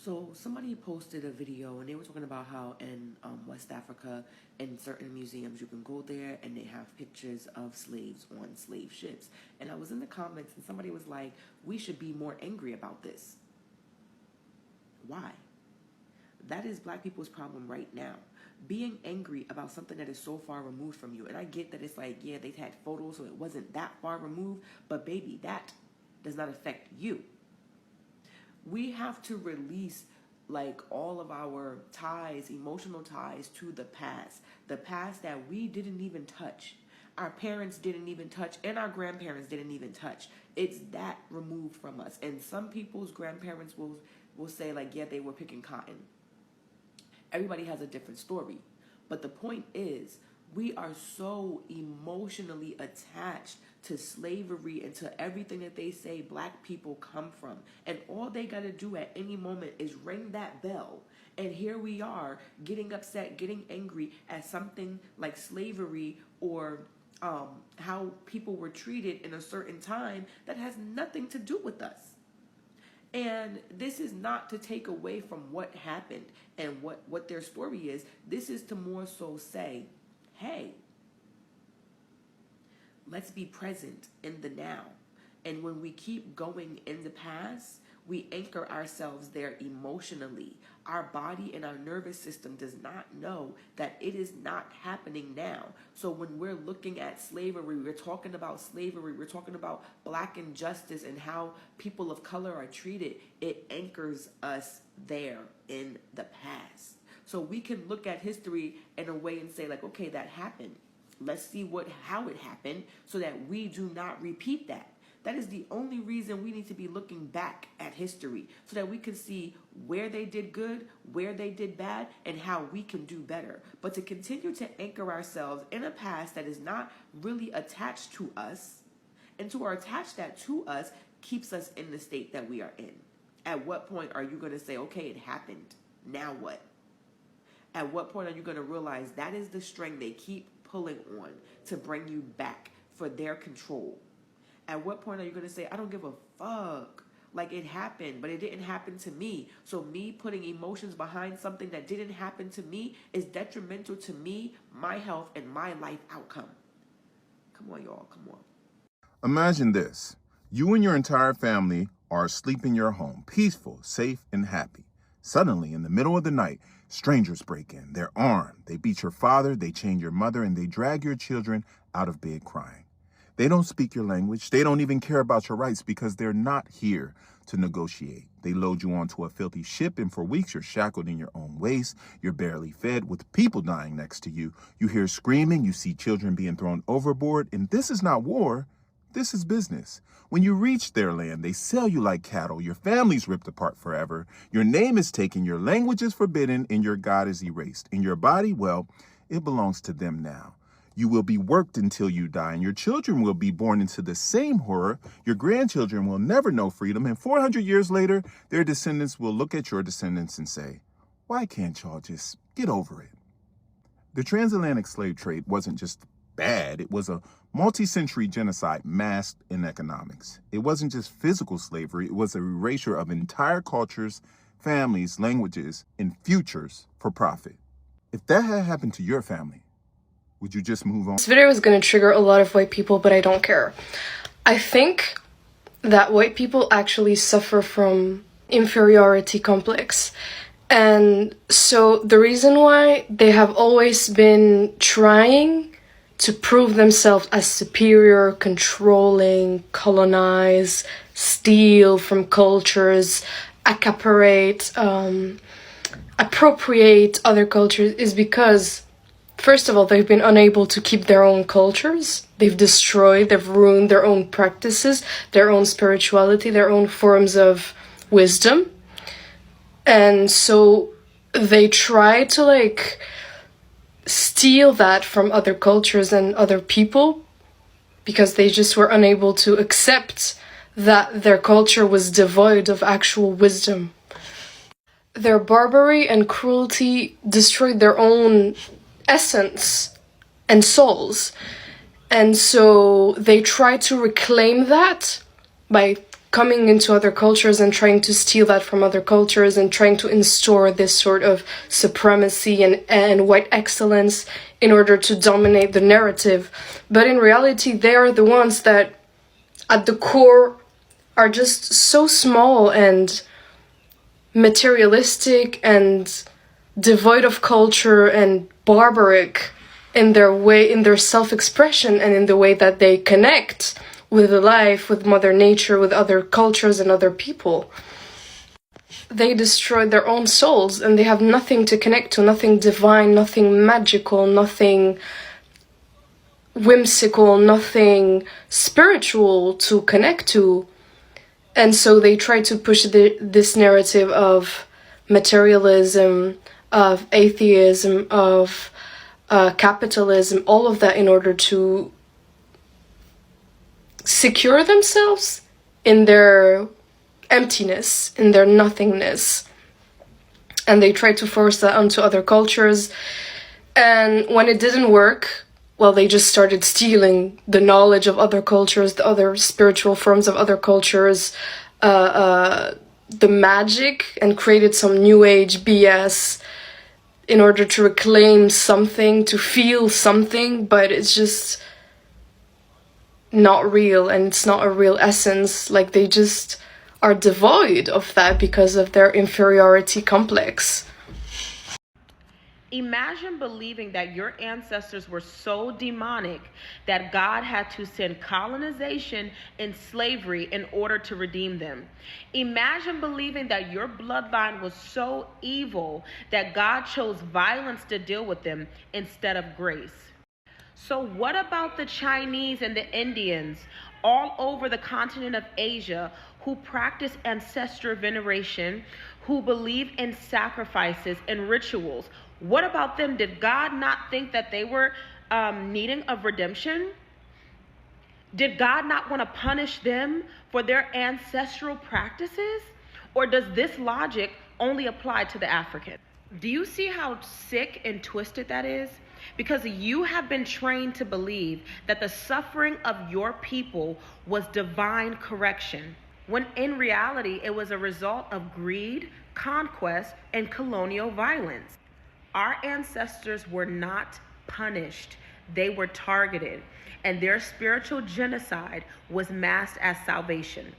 So somebody posted a video and they were talking about how in West Africa, in certain museums, you can go there and they have pictures of slaves on slave ships. And I was in the comments and somebody was like, we should be more angry about this. Why? That is Black people's problem right now. Being angry about something that is so far removed from you. And I get that it's like, yeah, they had photos so it wasn't that far removed. But baby, that does not affect you. We have to release like all of our ties, emotional ties to the past that we didn't even touch. Our parents didn't even touch, and our grandparents didn't even touch. It's that removed from us. And some people's grandparents will say like, yeah, they were picking cotton. Everybody has a different story. But the point is, we are so emotionally attached to slavery and to everything that they say Black people come from. And all they got to do at any moment is ring that bell. And here we are getting upset, getting angry at something like slavery or how people were treated in a certain time that has nothing to do with us. And this is not to take away from what happened and what their story is. This is to more so say, hey, let's be present in the now. And when we keep going in the past, we anchor ourselves there emotionally. Our body and our nervous system does not know that it is not happening now. So when we're looking at slavery, we're talking about slavery, we're talking about Black injustice and how people of color are treated, it anchors us there in the past. So we can look at history in a way and say like, okay, that happened. Let's see how it happened so that we do not repeat that. That is the only reason we need to be looking back at history so that we can see where they did good, where they did bad, and how we can do better. But to continue to anchor ourselves in a past that is not really attached to us and to attach that to us keeps us in the state that we are in. At what point are you going to say, okay, it happened. Now what? At what point are you going to realize that is the string they keep pulling on to bring you back for their control? At what point are you going to say, I don't give a fuck? Like it happened, but it didn't happen to me. So me putting emotions behind something that didn't happen to me is detrimental to me, my health, and my life outcome. Come on, y'all. Come on. Imagine this. You and your entire family are asleep in your home, peaceful, safe, and happy. Suddenly, in the middle of the night, strangers break in. They're armed. They beat your father, they chain your mother, and they drag your children out of bed crying. They don't speak your language. They don't even care about your rights because they're not here to negotiate. They load you onto a filthy ship, and for weeks you're shackled in your own waste. You're barely fed with people dying next to you. You hear screaming. You see children being thrown overboard. And this is not war. This is business. When you reach their land, they sell you like cattle. Your family's ripped apart forever. Your name is taken. Your language is forbidden, and your God is erased. And your body, well, it belongs to them now. You will be worked until you die, and your children will be born into the same horror. Your grandchildren will never know freedom, and 400 years later, their descendants will look at your descendants and say, why can't y'all just get over it? The transatlantic slave trade wasn't just bad. It was a multi-century genocide masked in economics. It wasn't just physical slavery. It was a erasure of entire cultures, families, languages, and futures for profit. If that had happened to your family, would you just move on? This video is going to trigger a lot of white people, but I don't care. I think that white people actually suffer from inferiority complex. And so the reason why they have always been trying to prove themselves as superior, controlling, colonize, steal from cultures, appropriate other cultures is because first of all, they've been unable to keep their own cultures. They've destroyed, they've ruined their own practices, their own spirituality, their own forms of wisdom. And so they try to steal that from other cultures and other people because they just were unable to accept that their culture was devoid of actual wisdom. Their barbarity and cruelty destroyed their own essence and souls, and so they try to reclaim that by coming into other cultures and trying to steal that from other cultures and trying to install this sort of supremacy and white excellence in order to dominate the narrative. But in reality, they are the ones that at the core are just so small and materialistic and devoid of culture and barbaric in their self-expression and in the way that they connect with life, with Mother Nature, with other cultures and other people. They destroy their own souls and they have nothing to connect to, nothing divine, nothing magical, nothing whimsical, nothing spiritual to connect to. And so they try to push this narrative of materialism, of atheism, of capitalism, all of that in order to secure themselves in their emptiness, in their nothingness. And they try to force that onto other cultures. And when it didn't work, well, they just started stealing the knowledge of other cultures, the other spiritual forms of other cultures, the magic, and created some new age BS in order to reclaim something, to feel something, but it's just not real, and it's not a real essence. Like, they just are devoid of that because of their inferiority complex. Imagine believing that your ancestors were so demonic that God had to send colonization and slavery in order to redeem them. Imagine believing that your bloodline was so evil that God chose violence to deal with them instead of grace. So what about the Chinese and the Indians all over the continent of Asia who practice ancestral veneration, who believe in sacrifices and rituals? What about them? Did God not think that they were needing of redemption? Did God not want to punish them for their ancestral practices? Or does this logic only apply to the African? Do you see how sick and twisted that is? Because you have been trained to believe that the suffering of your people was divine correction, when in reality it was a result of greed, conquest, and colonial violence. Our ancestors were not punished, they were targeted, and their spiritual genocide was masked as salvation.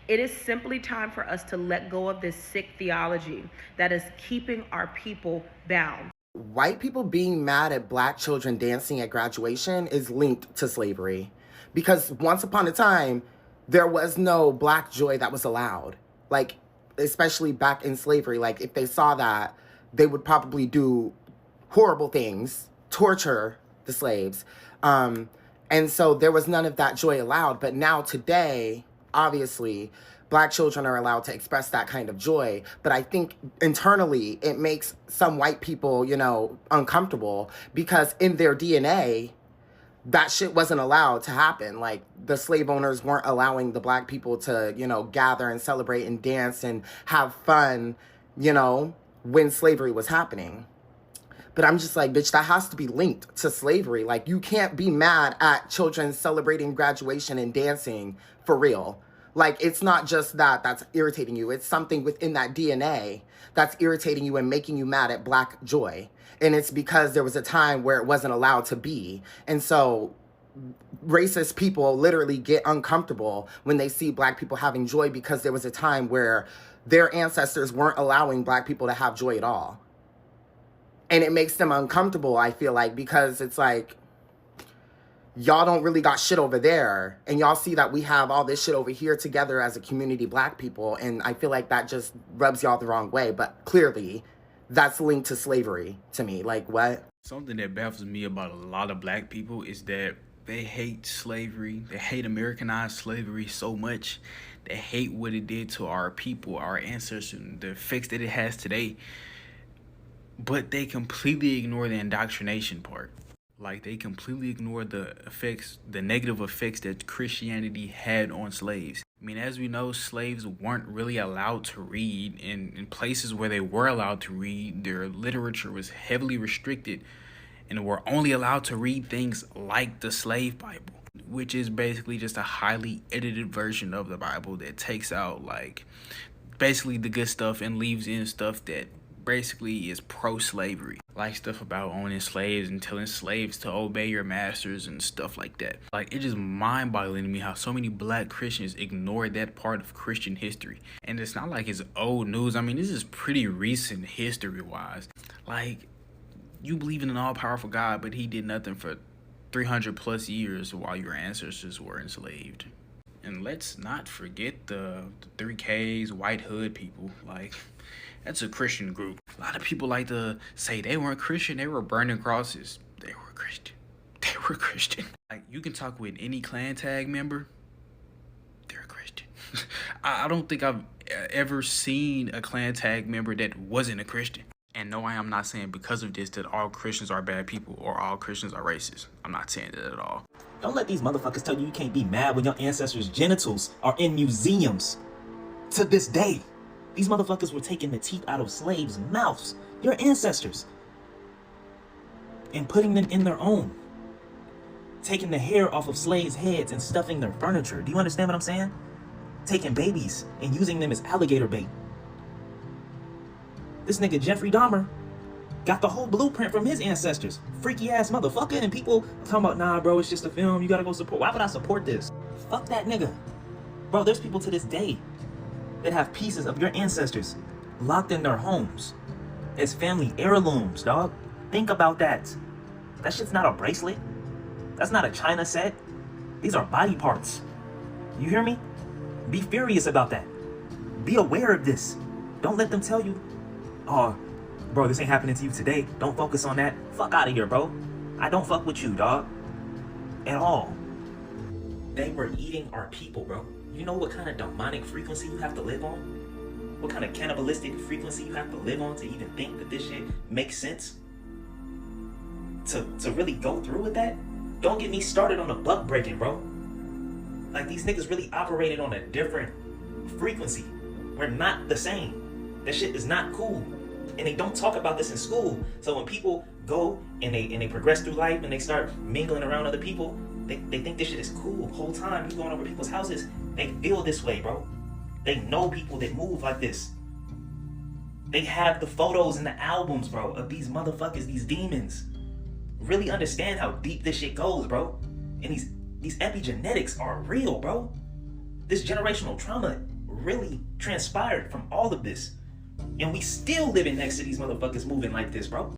It is simply time for us to let go of this sick theology that is keeping our people bound. White people being mad at black children dancing at graduation is linked to slavery. Because once upon a time, there was no black joy that was allowed. Like, especially back in slavery, like if they saw that, they would probably do horrible things, torture the slaves. And so there was none of that joy allowed. But now today, obviously, black children are allowed to express that kind of joy. But I think internally it makes some white people, uncomfortable because in their DNA, that shit wasn't allowed to happen. Like, the slave owners weren't allowing the black people to, gather and celebrate and dance and have fun, when slavery was happening. But I'm just like, bitch, that has to be linked to slavery. Like, you can't be mad at children celebrating graduation and dancing for real. Like, it's not just that that's irritating you. It's something within that DNA that's irritating you and making you mad at black joy. And it's because there was a time where it wasn't allowed to be. And so racist people literally get uncomfortable when they see black people having joy because there was a time where their ancestors weren't allowing black people to have joy at all. And it makes them uncomfortable, I feel like, because it's like, y'all don't really got shit over there. And y'all see that we have all this shit over here together as a community, black people. And I feel like that just rubs y'all the wrong way. But clearly, that's linked to slavery to me. Like, what? Something that baffles me about a lot of black people is that they hate slavery. They hate Americanized slavery so much. They hate what it did to our people, our ancestors, and the effects that it has today. But they completely ignore the indoctrination part. Like, they completely ignore the effects, the negative effects that Christianity had on slaves. I mean, as we know, slaves weren't really allowed to read. In places where they were allowed to read, their literature was heavily restricted and were only allowed to read things like the slave Bible. which is basically just a highly edited version of the Bible that takes out like basically the good stuff and leaves in stuff that basically is pro-slavery, like stuff about owning slaves and telling slaves to obey your masters and stuff like that. Like, it's just mind-boggling to me how so many black Christians ignore that part of Christian history. And it's not like it's old news. I mean, this is pretty recent history-wise. Like, you believe in an all-powerful God, but he did nothing for 300 plus years while your ancestors were enslaved. And let's not forget the 3Ks, white hood people. Like, that's a Christian group. A lot of people like to say they weren't Christian, they were burning crosses. They were Christian. They were Christian. Like, you can talk with any clan tag member, they're a Christian. I don't think I've ever seen a clan tag member that wasn't a Christian. And no, I am not saying because of this that all Christians are bad people or all Christians are racist. I'm not saying that at all. Don't let these motherfuckers tell you you can't be mad when your ancestors' genitals are in museums. To this day, these motherfuckers were taking the teeth out of slaves' mouths, your ancestors, and putting them in their own. Taking the hair off of slaves' heads and stuffing their furniture. Do you understand what I'm saying? Taking babies and using them as alligator bait. This nigga Jeffrey Dahmer got the whole blueprint from his ancestors. Freaky ass motherfucker. And people talking about, nah, bro, it's just a film. You gotta go support. Why would I support this? Fuck that nigga. Bro, there's people to this day that have pieces of your ancestors locked in their homes as family heirlooms, dog. Think about that. That shit's not a bracelet. That's not a China set. These are body parts. You hear me? Be furious about that. Be aware of this. Don't let them tell you, oh, bro, this ain't happening to you today. Don't focus on that. Fuck out of here, bro. I don't fuck with you, dog. At all. They were eating our people, bro. You know what kind of demonic frequency you have to live on? What kind of cannibalistic frequency you have to live on to even think that this shit makes sense? To really go through with that? Don't get me started on the buck breaking, bro. Like, these niggas really operated on a different frequency. We're not the same. That shit is not cool. And they don't talk about this in school. So when people go and they progress through life and they start mingling around other people, they think this shit is cool. The whole time you going over people's houses, they feel this way, bro. They know people that move like this. They have the photos and the albums, bro, of these motherfuckers, these demons. Really understand how deep this shit goes, bro. And these epigenetics are real, bro. This generational trauma really transpired from all of this. And we still living next to these motherfuckers moving like this, bro.